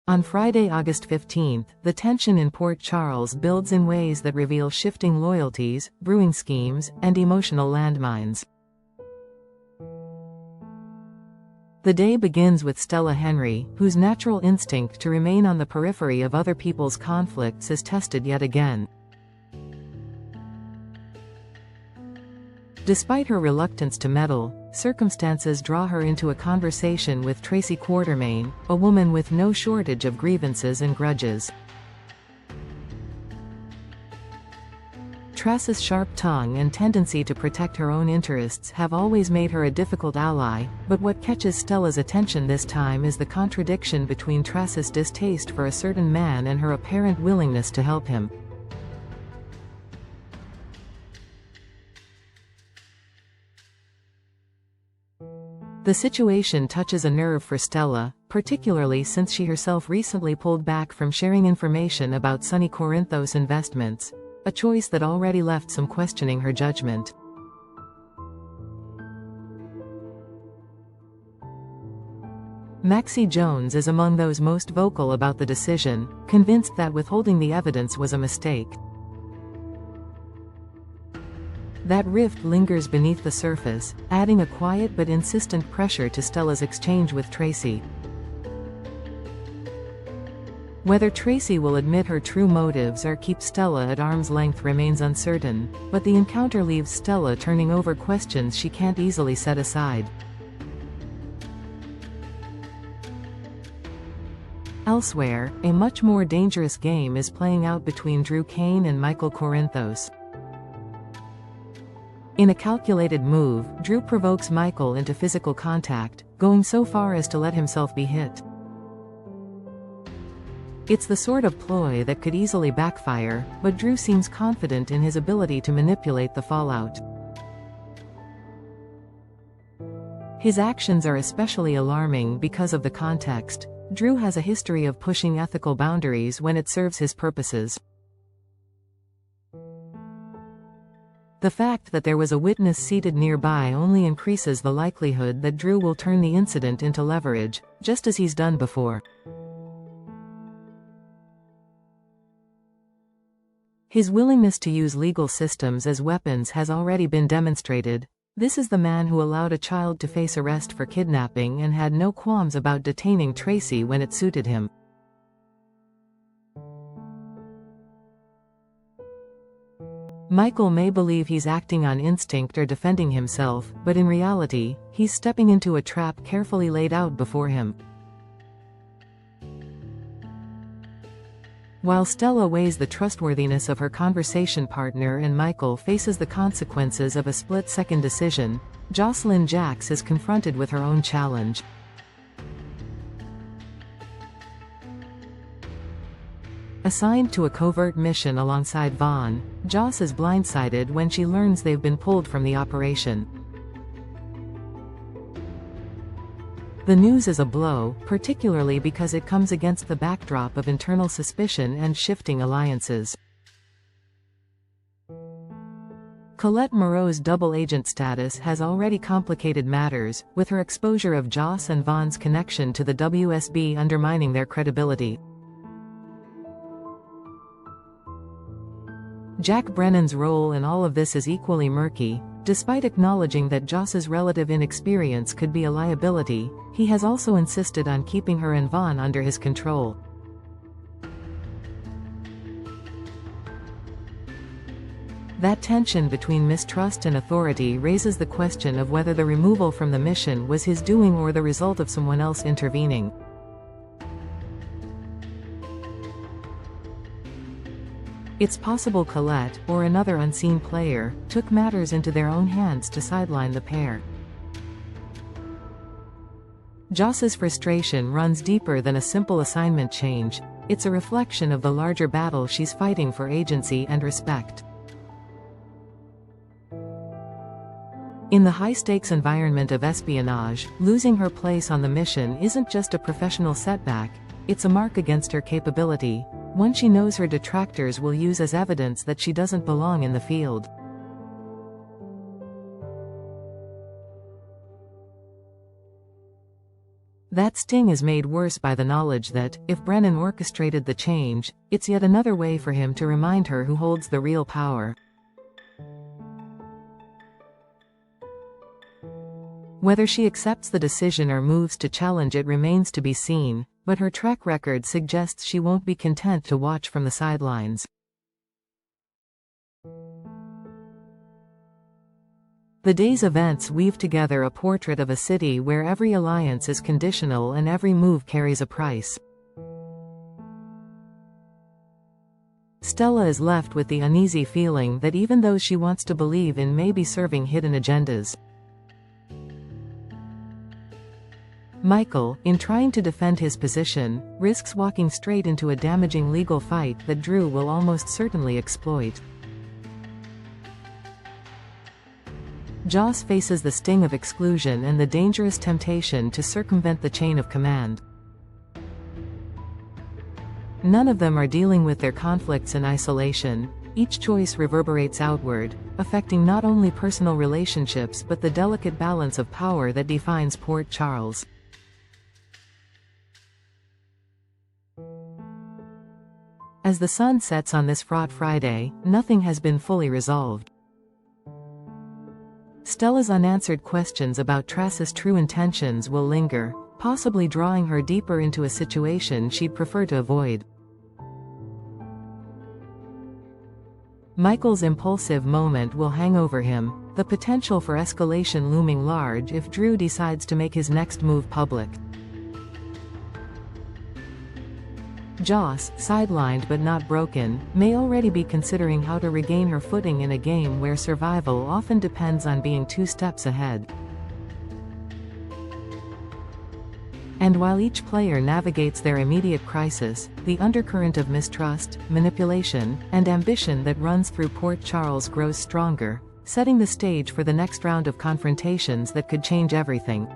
On Friday, August 15th, the tension in Port Charles builds in ways that reveal shifting loyalties, brewing schemes, and emotional landmines. The day begins with Stella Henry, whose natural instinct to remain on the periphery of other people's conflicts is tested yet again. Despite her reluctance to meddle, circumstances draw her into a conversation with Tracy Quartermaine, a woman with no shortage of grievances and grudges. Tracy's sharp tongue and tendency to protect her own interests have always made her a difficult ally, but what catches Stella's attention this time is the contradiction between Tracy's distaste for a certain man and her apparent willingness to help him. The situation touches a nerve for Stella, particularly since she herself recently pulled back from sharing information about Sonny Corinthos' investments, a choice that already left some questioning her judgment. Maxie Jones is among those most vocal about the decision, convinced that withholding the evidence was a mistake. That rift lingers beneath the surface, adding a quiet but insistent pressure to Stella's exchange with Tracy. Whether Tracy will admit her true motives or keep Stella at arm's length remains uncertain, but the encounter leaves Stella turning over questions she can't easily set aside. Elsewhere, a much more dangerous game is playing out between Drew Cain and Michael Corinthos. In a calculated move, Drew provokes Michael into physical contact, going so far as to let himself be hit. It's the sort of ploy that could easily backfire, but Drew seems confident in his ability to manipulate the fallout. His actions are especially alarming because of the context. Drew has a history of pushing ethical boundaries when it serves his purposes. The fact that there was a witness seated nearby only increases the likelihood that Drew will turn the incident into leverage, just as he's done before. His willingness to use legal systems as weapons has already been demonstrated. This is the man who allowed a child to face arrest for kidnapping and had no qualms about detaining Tracy when it suited him. Michael may believe he's acting on instinct or defending himself, but in reality, he's stepping into a trap carefully laid out before him. While Stella weighs the trustworthiness of her conversation partner and Michael faces the consequences of a split-second decision, Jocelyn Jacks is confronted with her own challenge. Assigned to a covert mission alongside Vaughn, Joss is blindsided when she learns they've been pulled from the operation. The news is a blow, particularly because it comes against the backdrop of internal suspicion and shifting alliances. Colette Moreau's double agent status has already complicated matters, with her exposure of Joss and Vaughn's connection to the WSB undermining their credibility. Jack Brennan's role in all of this is equally murky. Despite acknowledging that Joss's relative inexperience could be a liability, he has also insisted on keeping her and Vaughn under his control. That tension between mistrust and authority raises the question of whether the removal from the mission was his doing or the result of someone else intervening. It's possible Colette, or another unseen player, took matters into their own hands to sideline the pair. Joss's frustration runs deeper than a simple assignment change. It's a reflection of the larger battle she's fighting for agency and respect. In the high-stakes environment of espionage, losing her place on the mission isn't just a professional setback, it's a mark against her capability, one she knows her detractors will use as evidence that she doesn't belong in the field. That sting is made worse by the knowledge that, if Brennan orchestrated the change, it's yet another way for him to remind her who holds the real power. Whether she accepts the decision or moves to challenge it remains to be seen, but her track record suggests she won't be content to watch from the sidelines. The day's events weave together a portrait of a city where every alliance is conditional and every move carries a price. Stella is left with the uneasy feeling that even those she wants to believe in may be serving hidden agendas. Michael, in trying to defend his position, risks walking straight into a damaging legal fight that Drew will almost certainly exploit. Joss faces the sting of exclusion and the dangerous temptation to circumvent the chain of command. None of them are dealing with their conflicts in isolation. Each choice reverberates outward, affecting not only personal relationships but the delicate balance of power that defines Port Charles. As the sun sets on this fraught Friday, nothing has been fully resolved. Stella's unanswered questions about Trass's true intentions will linger, possibly drawing her deeper into a situation she'd prefer to avoid. Michael's impulsive moment will hang over him, the potential for escalation looming large if Drew decides to make his next move public. Joss, sidelined but not broken, may already be considering how to regain her footing in a game where survival often depends on being 2 steps ahead. And while each player navigates their immediate crisis, the undercurrent of mistrust, manipulation, and ambition that runs through Port Charles grows stronger, setting the stage for the next round of confrontations that could change everything.